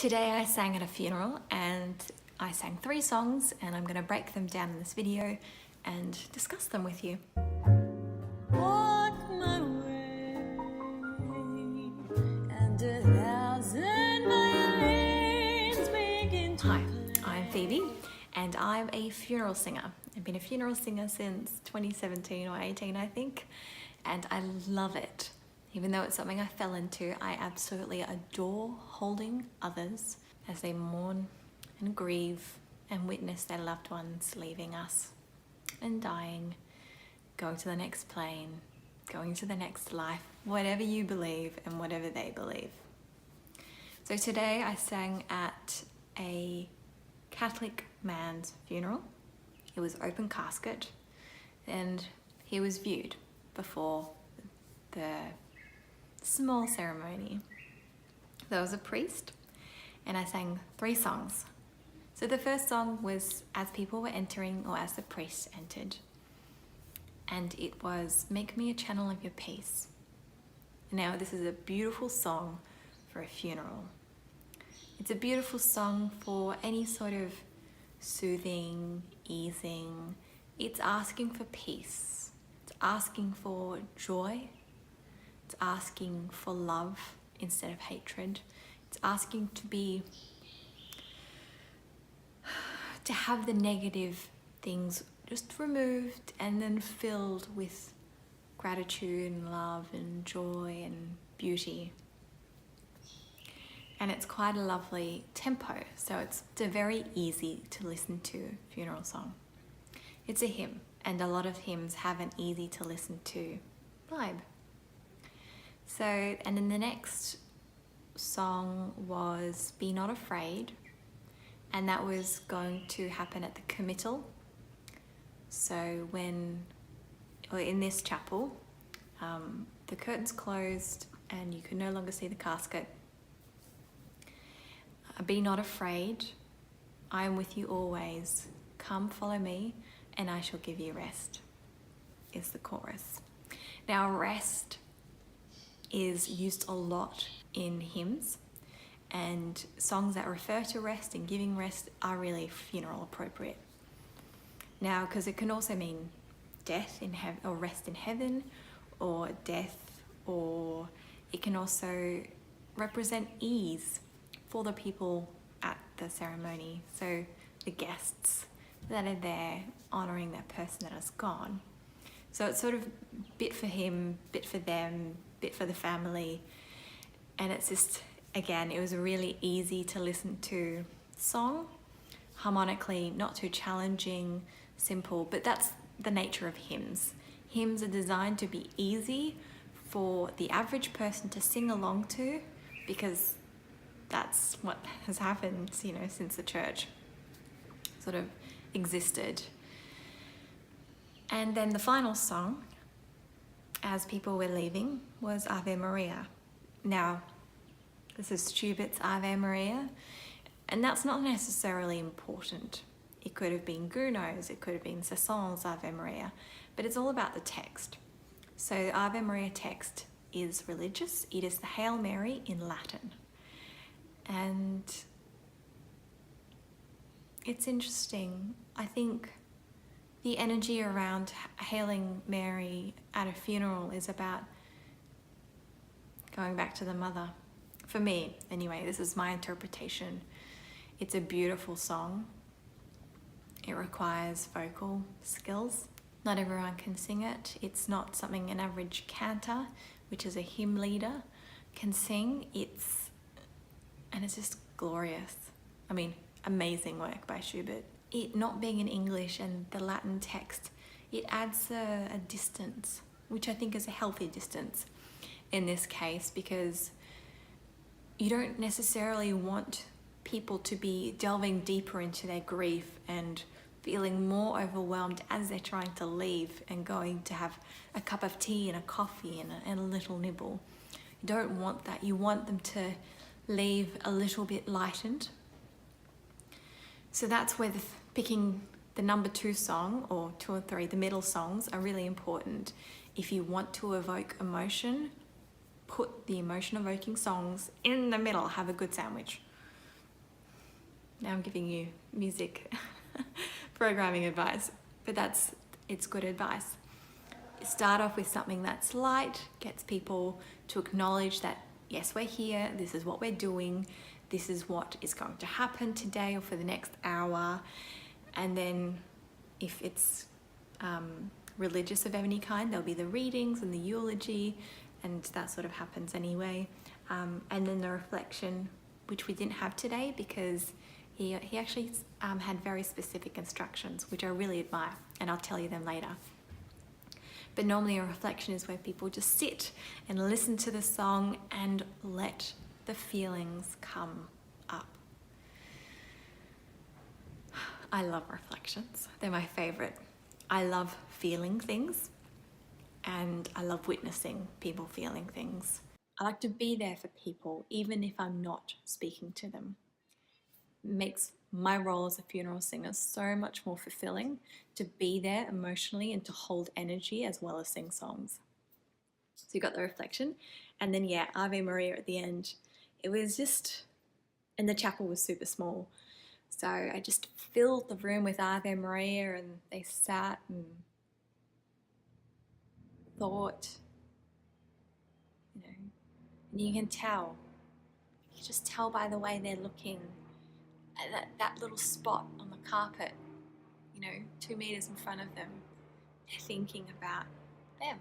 Today I sang at a funeral and I sang 3 songs, and I'm going to break them down in this video and discuss them with you. Walk my way, and 1,000 violins begin to Hi, play. I'm Phoebe and I'm a funeral singer. I've been a funeral singer since 2017 or 18, I think, and I love it. Even though it's something I fell into, I absolutely adore holding others as they mourn and grieve and witness their loved ones leaving us and dying, going to the next plane, going to the next life, whatever you believe and whatever they believe. So today I sang at a Catholic man's funeral. It was open casket and he was viewed before the small ceremony. There was a priest and I sang 3 songs. So the first song was as people were entering, or as the priest entered, and it was "Make Me a Channel of Your Peace." Now this is a beautiful song for a funeral. It's a beautiful song for any sort of soothing, easing. It's asking for peace. It's asking for joy. It's asking for love instead of hatred. It's asking to have the negative things just removed and then filled with gratitude and love and joy and beauty. And it's quite a lovely tempo, so it's a very easy to listen to funeral song. It's a hymn, and a lot of hymns have an easy to listen to vibe. So, and then the next song was "Be Not Afraid," and that was going to happen at the committal. So in this chapel, the curtains closed and you could no longer see the casket. "Be not afraid, I am with you always. Come, follow me, and I shall give you rest," is the chorus. Now, rest is used a lot in hymns, and songs that refer to rest and giving rest are really funeral appropriate. Now, because it can also mean death in heaven, or rest in heaven, or death, or it can also represent ease for the people at the ceremony, so the guests that are there honoring that person that has gone. So it's sort of bit for him, bit for them, bit for the family, and it's just, again, it was a really easy to listen to song, harmonically not too challenging, simple, but that's the nature of hymns. Hymns are designed to be easy for the average person to sing along to, because that's what has happened, since the church sort of existed. And then the final song, as people were leaving, was Ave Maria. Now, this is Schubert's Ave Maria, and that's not necessarily important. It could have been Gounod's, it could have been Saint-Saëns's Ave Maria, but it's all about the text. So the Ave Maria text is religious. It is the Hail Mary in Latin. And it's interesting. I think the energy around hailing Mary at a funeral is about going back to the mother. For me, anyway, this is my interpretation. It's a beautiful song. It requires vocal skills. Not everyone can sing it. It's not something an average cantor, which is a hymn leader, can sing. And it's just glorious. I mean, amazing work by Schubert. It not being in English and the Latin text, it adds a distance, which I think is a healthy distance in this case, because you don't necessarily want people to be delving deeper into their grief and feeling more overwhelmed as they're trying to leave and going to have a cup of tea and a coffee and a little nibble. You don't want that. You want them to leave a little bit lightened. So that's where picking the number 2 song, or 2 or 3, the middle songs, are really important. If you want to evoke emotion, put the emotion evoking songs in the middle. Have a good sandwich. Now I'm giving you music programming advice, but it's good advice. Start off with something that's light, gets people to acknowledge that, yes, we're here, this is what we're doing, this is what is going to happen today or for the next hour. And then if it's religious of any kind, there'll be the readings and the eulogy, and that sort of happens anyway. And then the reflection, which we didn't have today because he actually had very specific instructions, which I really admire, and I'll tell you them later. But normally a reflection is where people just sit and listen to the song and let the feelings come up. I love reflections. They're my favorite. I love feeling things, and I love witnessing people feeling things. I like to be there for people, even if I'm not speaking to them. It makes my role as a funeral singer so much more fulfilling to be there emotionally and to hold energy as well as sing songs. So you got the reflection, and then Ave Maria at the end. It was just, and the chapel was super small, so I just filled the room with Ave Maria, and they sat and thought, and you can tell. You just tell by the way they're looking. That little spot on the carpet, 2 meters in front of them, they're thinking about them.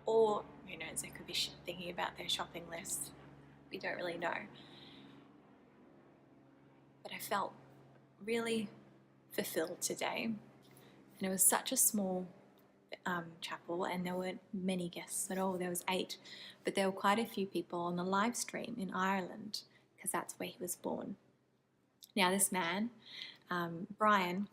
Or, who knows, they could be thinking about their shopping list. We don't really know. But I felt really fulfilled today. And it was such a small chapel, and there weren't many guests at all. There was 8, but there were quite a few people on the live stream in Ireland, because that's where he was born. Now this man, Bryan,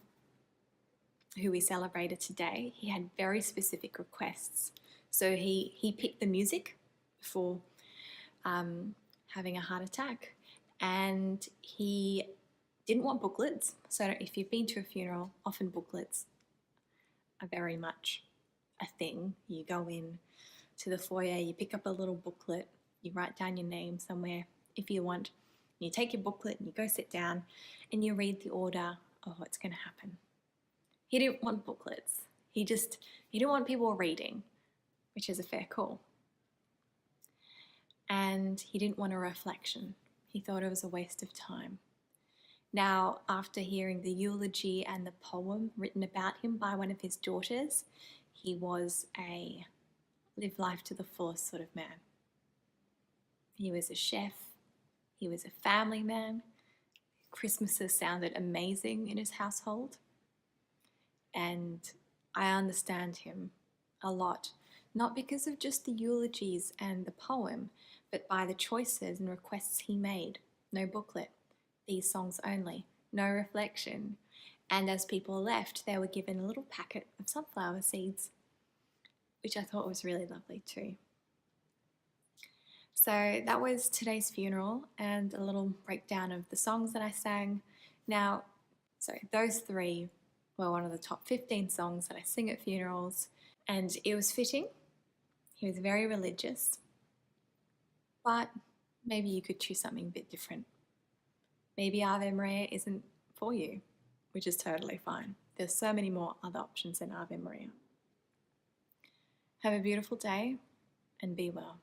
who we celebrated today, he had very specific requests. So he picked the music before having a heart attack, and he didn't want booklets. So if you've been to a funeral, often booklets are very much a thing. You go in to the foyer, you pick up a little booklet, you write down your name somewhere if you want, and you take your booklet and you go sit down and you read the order of what's going to happen. He didn't want booklets. He didn't want people reading, which is a fair call. And he didn't want a reflection. He thought it was a waste of time. Now, after hearing the eulogy and the poem written about him by one of his daughters, he was a live life to the fullest sort of man. He was a chef. He was a family man. Christmases sounded amazing in his household. And I understand him a lot, not because of just the eulogies and the poem, but by the choices and requests he made. No booklet, these songs only, no reflection. And as people left, they were given a little packet of sunflower seeds, which I thought was really lovely too. So that was today's funeral and a little breakdown of the songs that I sang. Now, so those 3 were one of the top 15 songs that I sing at funerals, and it was fitting. He was very religious, but maybe you could choose something a bit different. Maybe Ave Maria isn't for you, which is totally fine. There's so many more other options than Ave Maria. Have a beautiful day and be well.